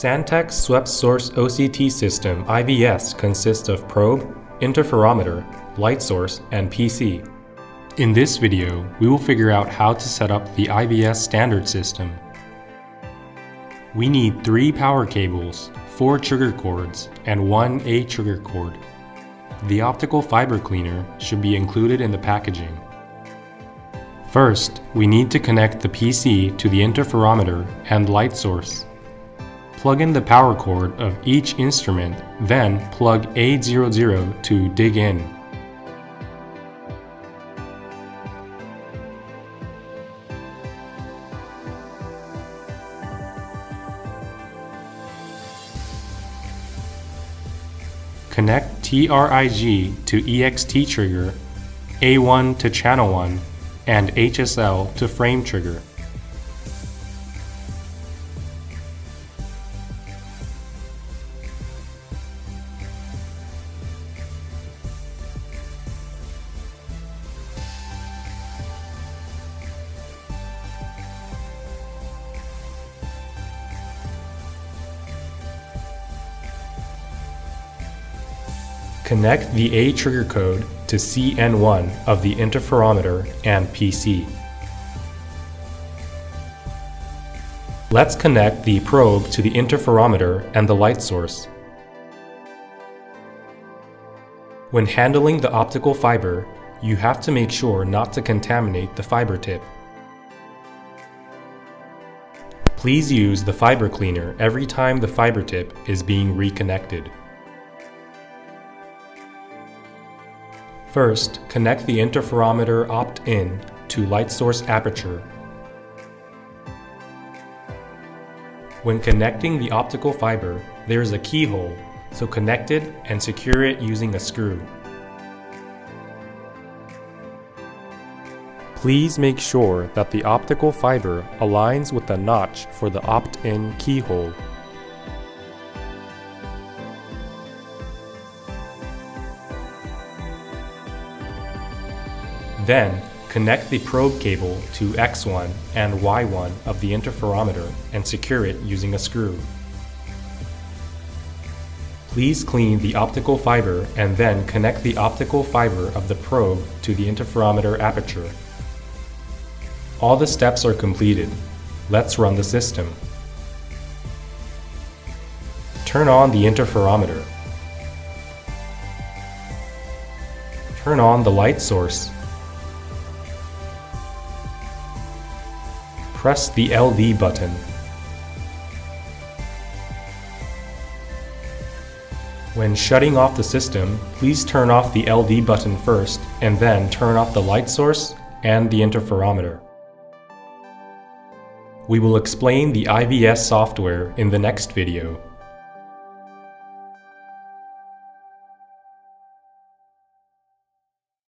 Santec Swept Source OCT System IVS consists of probe, interferometer, light source, and PC. In this video, we will figure out how to set up the IVS standard system. We need 3 power cables, 4 trigger cords, and 1 A trigger cord. The optical fiber cleaner should be included in the packaging. First, we need to connect the PC to the interferometer and light source. Plug in the power cord of each instrument, then plug A00 to dig in. Connect TRIG to EXT trigger, A1 to channel 1, and HSL to frame trigger. Connect the A trigger code to CN1 of the interferometer and PC. Let's connect the probe to the interferometer and the light source. When handling the optical fiber, you have to make sure not to contaminate the fiber tip. Please use the fiber cleaner every time the fiber tip is being reconnected. First, connect the interferometer opt-in to light source aperture. When connecting the optical fiber, there is a keyhole, so connect it and secure it using a screw. Please make sure that the optical fiber aligns with the notch for the opt-in keyhole. Then, connect the probe cable to X1 and Y1 of the interferometer and secure it using a screw. Please clean the optical fiber and then connect the optical fiber of the probe to the interferometer aperture. All the steps are completed. Let's run the system. Turn on the interferometer. Turn on the light source. Press the LD button. When shutting off the system, please turn off the LD button first and then turn off the light source and the interferometer. We will explain the IVS software in the next video.